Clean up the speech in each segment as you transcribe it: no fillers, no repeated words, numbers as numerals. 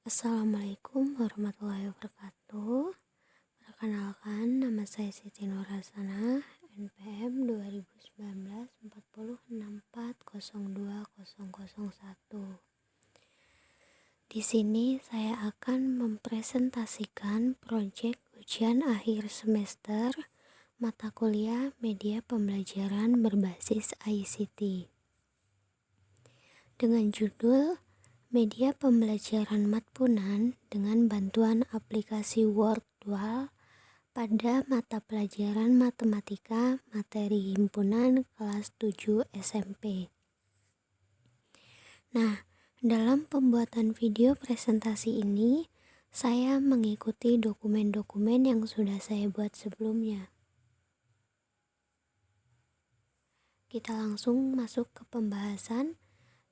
Assalamualaikum warahmatullahi wabarakatuh. Perkenalkan, nama saya Siti Nurhasana, NPM 2019 4064020001. Di sini saya akan mempresentasikan proyek ujian akhir semester mata kuliah media pembelajaran berbasis ICT dengan judul Media Pembelajaran Matpunan dengan bantuan aplikasi Wordwall pada mata pelajaran Matematika materi himpunan kelas 7 SMP. Nah, dalam pembuatan video presentasi ini, saya mengikuti dokumen-dokumen yang sudah saya buat sebelumnya. Kita langsung masuk ke pembahasan.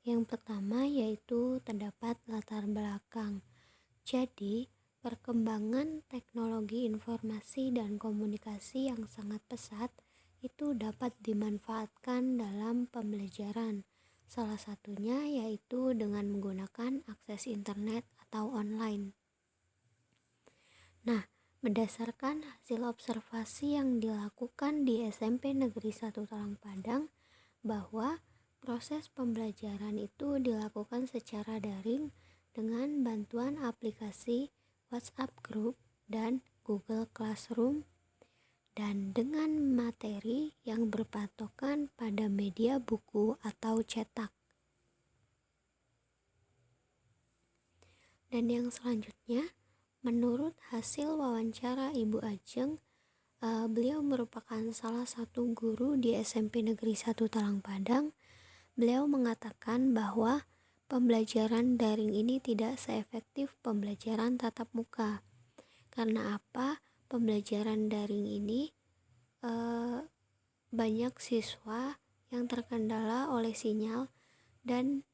Yang pertama yaitu terdapat latar belakang. Jadi, perkembangan teknologi informasi dan komunikasi yang sangat pesat itu dapat dimanfaatkan dalam pembelajaran. Salah satunya yaitu dengan menggunakan akses internet atau online. Nah, berdasarkan hasil observasi yang dilakukan di SMP Negeri 1 Talang Padang, bahwa proses pembelajaran itu dilakukan secara daring dengan bantuan aplikasi WhatsApp Group dan Google Classroom dan dengan materi yang berpatokan pada media buku atau cetak. Dan yang selanjutnya, menurut hasil wawancara Ibu Ajeng, beliau merupakan salah satu guru di SMP Negeri 1 Talang Padang. Beliau mengatakan bahwa pembelajaran daring ini tidak seefektif pembelajaran tatap muka. Karena apa? Pembelajaran daring ini banyak siswa yang terkendala oleh sinyal dan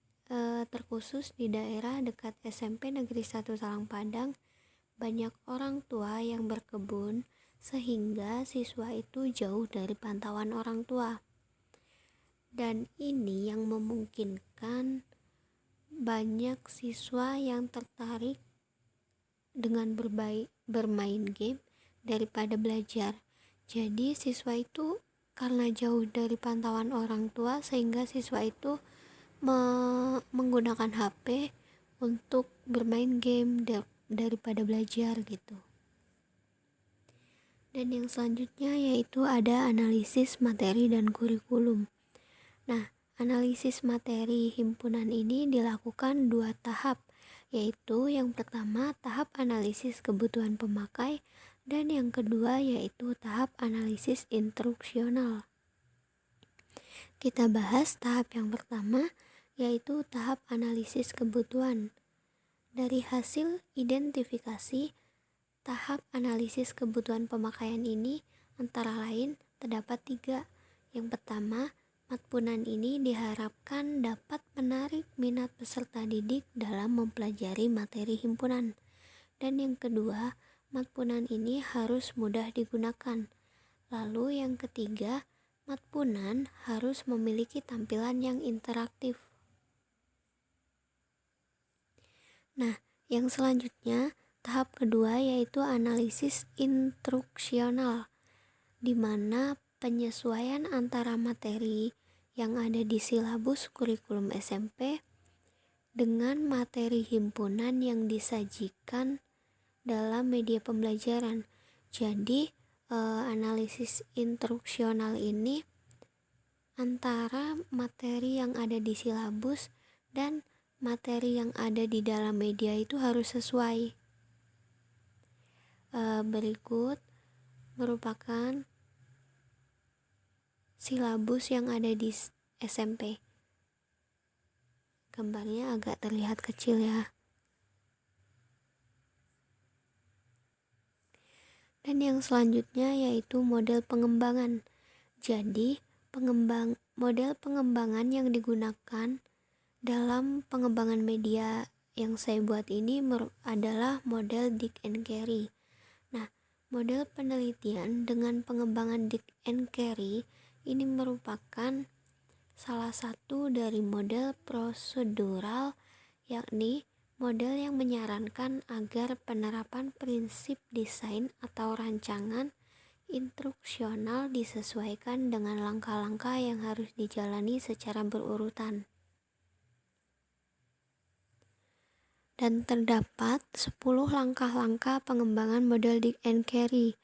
terkhusus di daerah dekat SMP Negeri 1 Talang Padang banyak orang tua yang berkebun sehingga siswa itu jauh dari pantauan orang tua. Dan ini yang memungkinkan banyak siswa yang tertarik dengan bermain game daripada belajar. Jadi siswa itu karena jauh dari pantauan orang tua sehingga siswa itu menggunakan HP untuk bermain game daripada belajar gitu. Dan yang selanjutnya yaitu ada analisis materi dan kurikulum. Nah, analisis materi himpunan ini dilakukan 2 tahap, yaitu yang pertama tahap analisis kebutuhan pemakai dan yang kedua yaitu tahap analisis instruksional. Kita bahas tahap yang pertama, yaitu tahap analisis kebutuhan. Dari hasil identifikasi tahap analisis kebutuhan pemakaian ini antara lain terdapat 3. Yang pertama, matpunan ini diharapkan dapat menarik minat peserta didik dalam mempelajari materi himpunan. Dan yang kedua, matpunan ini harus mudah digunakan. Lalu yang ketiga, matpunan harus memiliki tampilan yang interaktif. Nah, yang selanjutnya tahap kedua yaitu analisis instruksional, di mana penyesuaian antara materi yang ada di silabus kurikulum SMP dengan materi himpunan yang disajikan dalam media pembelajaran. Jadi, analisis instruksional ini antara materi yang ada di silabus dan materi yang ada di dalam media itu harus sesuai. Berikut merupakan silabus yang ada di SMP. Gambarnya agak terlihat kecil ya. Dan yang selanjutnya yaitu model pengembangan. Jadi, model pengembangan yang digunakan dalam pengembangan media yang saya buat ini adalah model Dick and Carey. Nah, model penelitian dengan pengembangan Dick and Carey ini merupakan salah satu dari model prosedural, yakni model yang menyarankan agar penerapan prinsip desain atau rancangan instruksional disesuaikan dengan langkah-langkah yang harus dijalani secara berurutan. Dan terdapat 10 langkah-langkah pengembangan model Dick and Carey.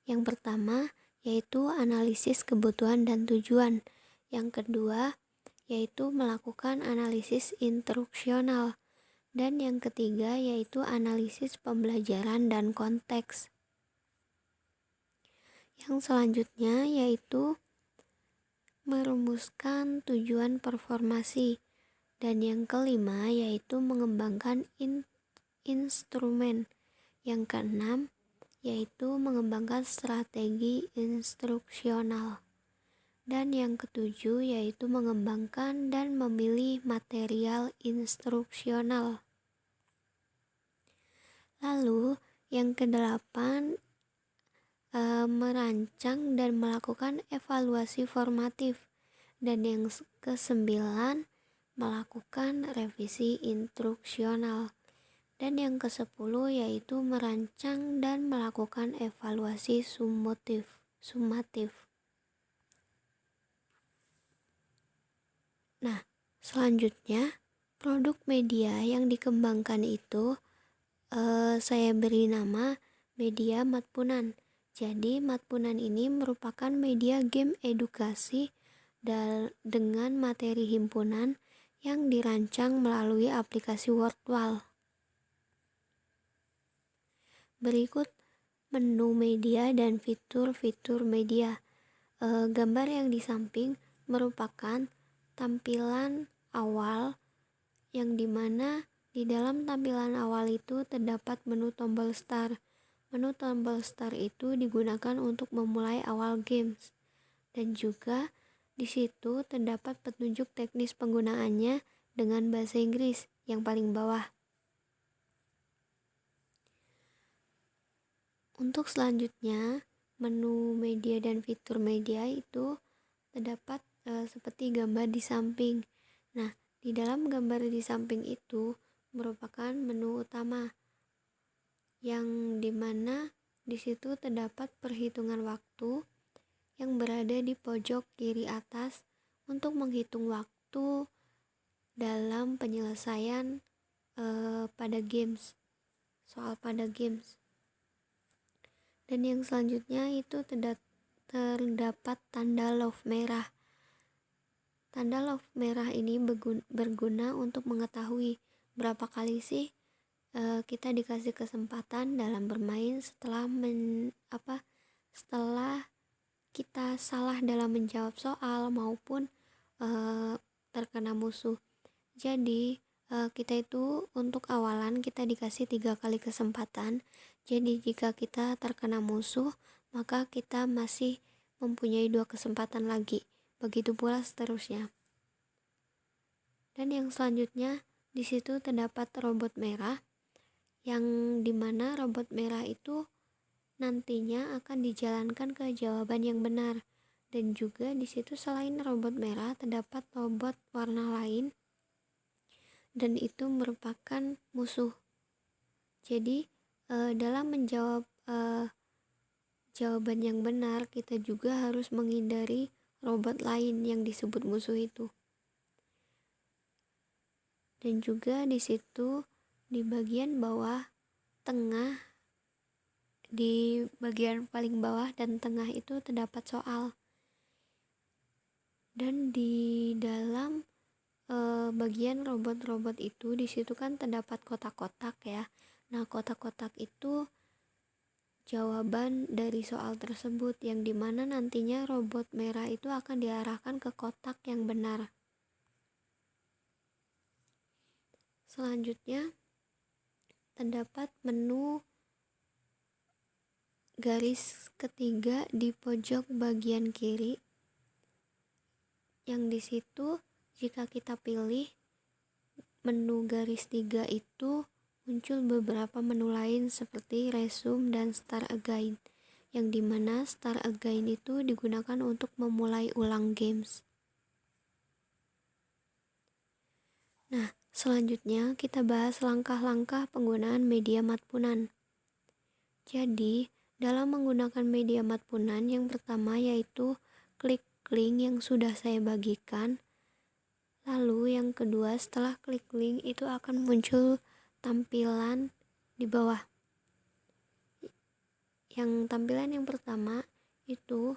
Yang pertama yaitu analisis kebutuhan dan tujuan. Yang kedua yaitu melakukan analisis instruksional. Dan yang ketiga yaitu analisis pembelajaran dan konteks. Yang selanjutnya yaitu merumuskan tujuan performasi. Dan yang kelima yaitu mengembangkan instrumen. Yang keenam yaitu mengembangkan strategi instruksional. Dan yang ketujuh yaitu mengembangkan dan memilih material instruksional. Lalu yang kedelapan merancang dan melakukan evaluasi formatif. Dan yang kesembilan melakukan revisi instruksional. Dan yang ke-10 yaitu merancang dan melakukan evaluasi sumatif. Nah, selanjutnya produk media yang dikembangkan itu saya beri nama media Matpunan. Jadi Matpunan ini merupakan media game edukasi dengan materi himpunan yang dirancang melalui aplikasi Wordwall. Berikut menu media dan fitur-fitur media. Gambar yang di samping merupakan tampilan awal yang dimana di dalam tampilan awal itu terdapat menu tombol start. Menu tombol start itu digunakan untuk memulai awal games. Dan juga di situ terdapat petunjuk teknis penggunaannya dengan bahasa Inggris yang paling bawah. Untuk selanjutnya, menu media dan fitur media itu terdapat seperti gambar di samping. Nah, di dalam gambar di samping itu merupakan menu utama yang dimana di situ terdapat perhitungan waktu yang berada di pojok kiri atas untuk menghitung waktu dalam penyelesaian pada games, soal pada games. Dan yang selanjutnya itu terdapat tanda love merah. Tanda love merah ini berguna untuk mengetahui berapa kali sih kita dikasih kesempatan dalam bermain setelah kita salah dalam menjawab soal maupun terkena musuh. Jadi kita itu untuk awalan kita dikasih 3 kali kesempatan. Jadi jika kita terkena musuh, maka kita masih mempunyai 2 kesempatan lagi. Begitu pula seterusnya. Dan yang selanjutnya di situ terdapat robot merah, yang dimana robot merah itu nantinya akan dijalankan ke jawaban yang benar. Dan juga di situ selain robot merah terdapat robot warna lain, dan itu merupakan musuh. Jadi dalam menjawab jawaban yang benar, kita juga harus menghindari robot lain yang disebut musuh itu. Dan juga di situ di bagian bawah tengah, di bagian paling bawah dan tengah itu terdapat soal. Dan di dalam bagian robot-robot itu di situ kan terdapat kotak-kotak ya. Nah, kotak-kotak itu jawaban dari soal tersebut yang dimana nantinya robot merah itu akan diarahkan ke kotak yang benar. Selanjutnya terdapat menu garis ketiga di pojok bagian kiri, yang di situ jika kita pilih menu garis 3 itu muncul beberapa menu lain seperti resume dan start again, yang dimana start again itu digunakan untuk memulai ulang games. Nah, Selanjutnya, kita bahas langkah-langkah penggunaan media matpunan. Jadi, dalam menggunakan media matpunan, yang pertama yaitu klik link yang sudah saya bagikan. Lalu yang kedua, setelah klik link itu akan muncul tampilan di bawah. Yang tampilan yang pertama itu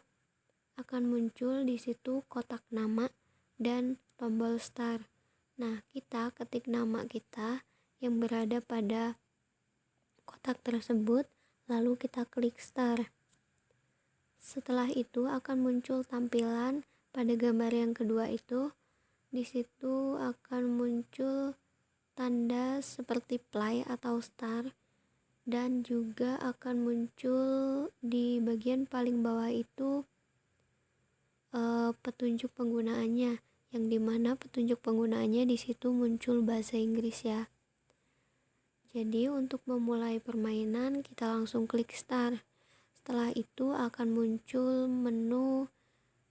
akan muncul di situ kotak nama dan tombol start. Nah, kita ketik nama kita yang berada pada kotak tersebut, lalu kita klik start. Setelah itu akan muncul tampilan pada gambar yang kedua itu. Di situ akan muncul tanda seperti play atau start, dan juga akan muncul di bagian paling bawah itu petunjuk penggunaannya, yang dimana petunjuk penggunaannya di situ muncul bahasa Inggris ya. Jadi untuk memulai permainan kita langsung klik start. Setelah itu akan muncul menu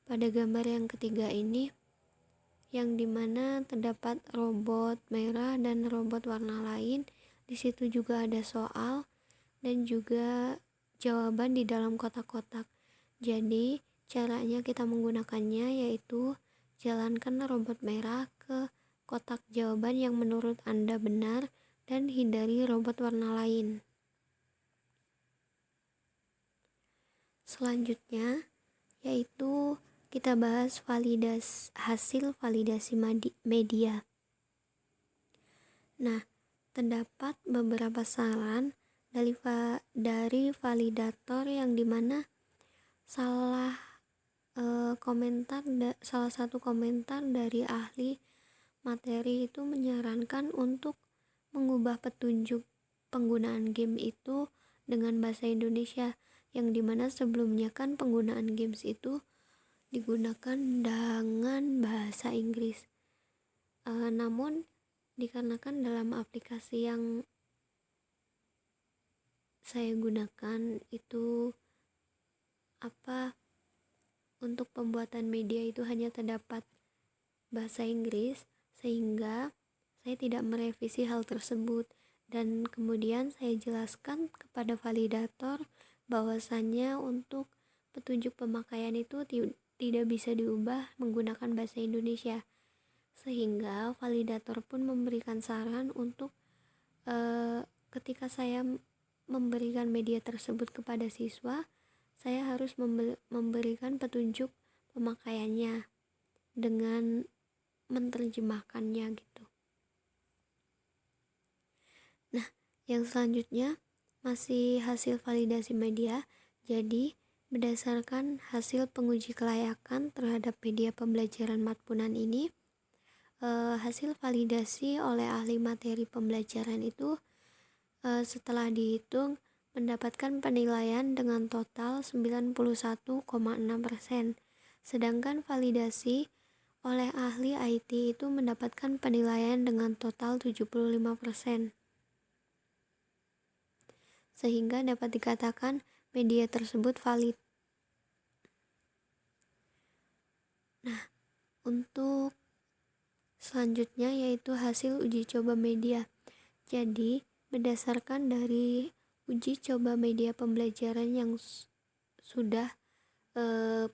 pada gambar yang ketiga ini, yang dimana terdapat robot merah dan robot warna lain. Di situ juga ada soal dan juga jawaban di dalam kotak-kotak. Jadi caranya kita menggunakannya yaitu jalankan robot merah ke kotak jawaban yang menurut Anda benar dan hindari robot warna lain. Selanjutnya yaitu kita bahas hasil validasi media. Nah, terdapat beberapa saran dari validator yang dimana salah satu komentar dari ahli materi itu menyarankan untuk mengubah petunjuk penggunaan game itu dengan bahasa Indonesia, yang dimana sebelumnya kan penggunaan games itu digunakan dengan bahasa Inggris. Namun dikarenakan dalam aplikasi yang saya gunakan itu untuk pembuatan media itu hanya terdapat bahasa Inggris, sehingga saya tidak merevisi hal tersebut, dan kemudian saya jelaskan kepada validator bahwasannya untuk petunjuk pemakaian itu tidak bisa diubah menggunakan bahasa Indonesia, sehingga validator pun memberikan saran untuk ketika saya memberikan media tersebut kepada siswa, saya harus memberikan petunjuk pemakaiannya dengan menerjemahkannya gitu. Nah, yang selanjutnya masih hasil validasi media. Jadi, berdasarkan hasil penguji kelayakan terhadap media pembelajaran matpunan ini, hasil validasi oleh ahli materi pembelajaran itu setelah dihitung mendapatkan penilaian dengan total 91,6%. Sedangkan validasi oleh ahli IT itu mendapatkan penilaian dengan total 75%. Sehingga dapat dikatakan media tersebut valid. Nah, untuk selanjutnya yaitu hasil uji coba media. Jadi, berdasarkan dari uji coba media pembelajaran yang sudah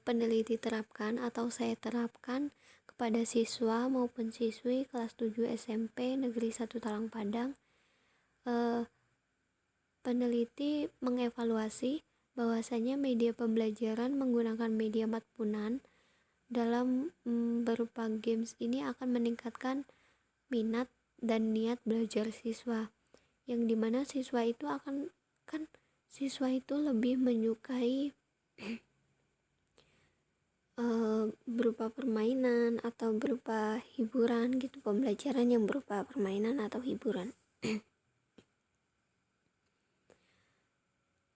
peneliti terapkan atau saya terapkan kepada siswa maupun siswi kelas 7 SMP Negeri 1 Talang Padang, peneliti mengevaluasi bahwasanya media pembelajaran menggunakan media matpunan dalam berupa games ini akan meningkatkan minat dan niat belajar siswa, yang dimana siswa itu lebih menyukai berupa permainan atau berupa hiburan gitu, pembelajaran yang berupa permainan atau hiburan.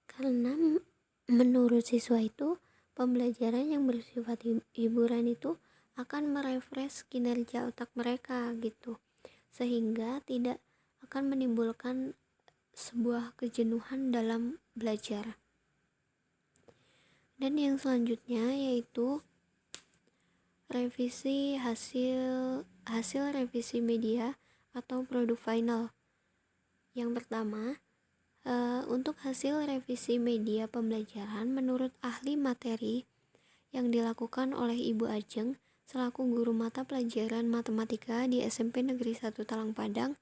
Karena menurut siswa itu pembelajaran yang bersifat hiburan itu akan merefresh kinerja otak mereka gitu, sehingga tidak akan menimbulkan sebuah kejenuhan dalam belajar. Dan yang selanjutnya yaitu revisi hasil revisi media atau produk final. Yang pertama, untuk hasil revisi media pembelajaran menurut ahli materi yang dilakukan oleh Ibu Ajeng selaku guru mata pelajaran matematika di SMP Negeri 1 Talang Padang,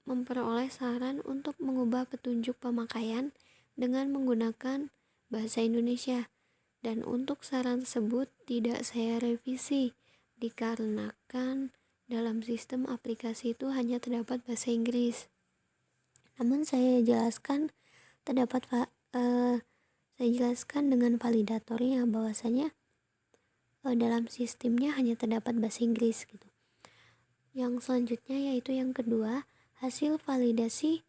memperoleh saran untuk mengubah petunjuk pemakaian dengan menggunakan bahasa Indonesia. Dan untuk saran tersebut tidak saya revisi dikarenakan dalam sistem aplikasi itu hanya terdapat bahasa Inggris. Namun saya jelaskan dengan validatornya bahwasanya dalam sistemnya hanya terdapat bahasa Inggris gitu. Yang selanjutnya yaitu yang kedua, hasil revisi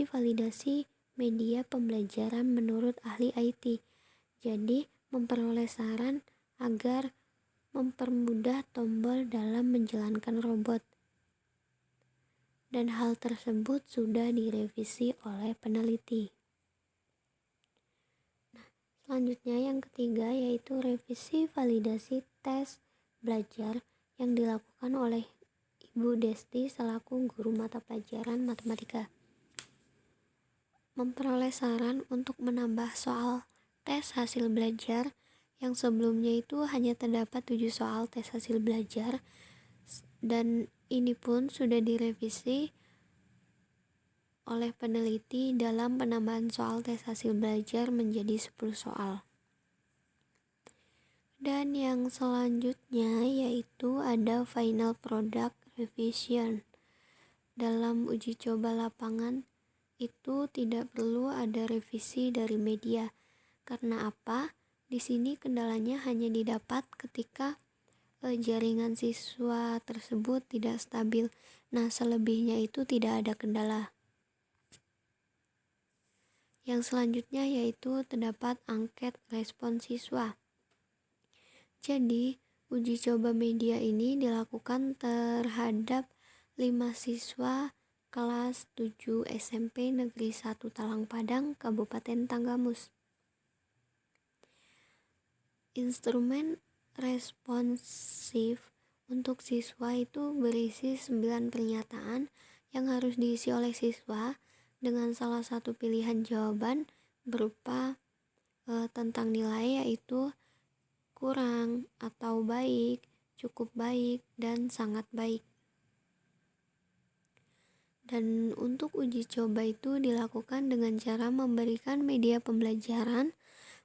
validasi media pembelajaran menurut ahli IT. Jadi memperoleh saran agar mempermudah tombol dalam menjalankan robot. Dan hal tersebut sudah direvisi oleh peneliti. Selanjutnya yang ketiga yaitu revisi validasi tes belajar yang dilakukan oleh Ibu Desti selaku guru mata pelajaran matematika. Memperoleh saran untuk menambah soal tes hasil belajar yang sebelumnya itu hanya terdapat 7 soal tes hasil belajar, dan ini pun sudah direvisi oleh peneliti dalam penambahan soal tes hasil belajar menjadi 10 soal. Dan yang selanjutnya yaitu ada final product revision. Dalam uji coba lapangan itu tidak perlu ada revisi dari media. Karena apa? Di sini kendalanya hanya didapat ketika jaringan siswa tersebut tidak stabil. Nah, selebihnya itu tidak ada kendala. Yang selanjutnya yaitu terdapat angket respon siswa. Jadi, uji coba media ini dilakukan terhadap 5 siswa kelas 7 SMP Negeri 1 Talang Padang, Kabupaten Tanggamus. Instrumen responsif untuk siswa itu berisi 9 pernyataan yang harus diisi oleh siswa dengan salah satu pilihan jawaban berupa tentang nilai yaitu kurang atau baik, cukup baik, dan sangat baik. Dan untuk uji coba itu dilakukan dengan cara memberikan media pembelajaran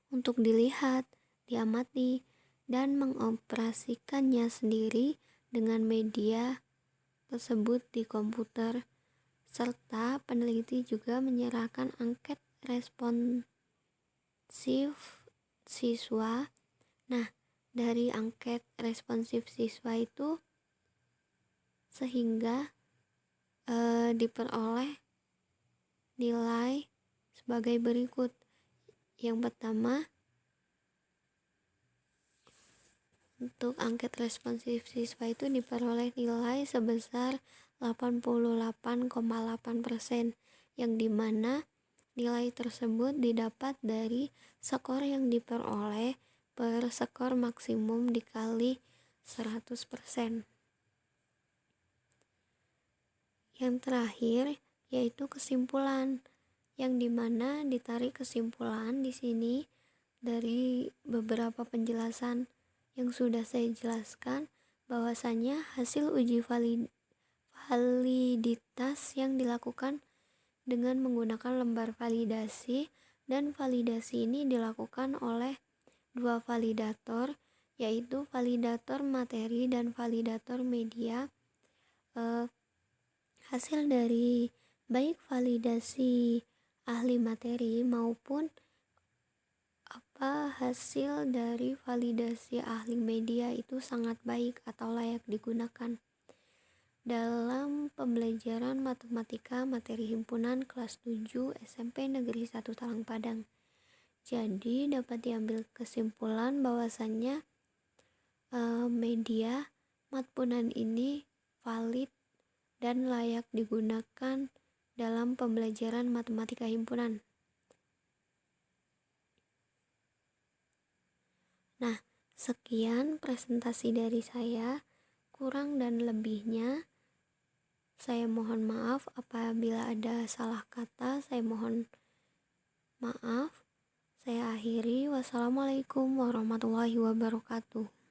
untuk dilihat, diamati, dan mengoperasikannya sendiri dengan media tersebut di komputer. Serta peneliti juga menyerahkan angket responsif siswa. Nah, dari angket responsif siswa itu sehingga diperoleh nilai sebagai berikut. Yang pertama, untuk angket responsif siswa itu diperoleh nilai sebesar 88,8%, yang dimana nilai tersebut didapat dari skor yang diperoleh per skor maksimum dikali 100%. Yang terakhir yaitu kesimpulan, yang dimana ditarik kesimpulan di sini dari beberapa penjelasan yang sudah saya jelaskan, bahwasanya hasil uji validitas yang dilakukan dengan menggunakan lembar validasi, dan validasi ini dilakukan oleh 2 validator, yaitu validator materi dan validator media. Hasil dari baik validasi ahli materi maupun hasil dari validasi ahli media itu sangat baik atau layak digunakan dalam pembelajaran matematika materi himpunan kelas 7 SMP Negeri 1 Talang Padang. Jadi dapat diambil kesimpulan bahwasannya media matpunan ini valid dan layak digunakan dalam pembelajaran matematika himpunan. Nah, sekian presentasi dari saya. Kurang dan lebihnya saya mohon maaf. Apabila ada salah kata, saya mohon maaf. Saya akhiri. Wassalamualaikum warahmatullahi wabarakatuh.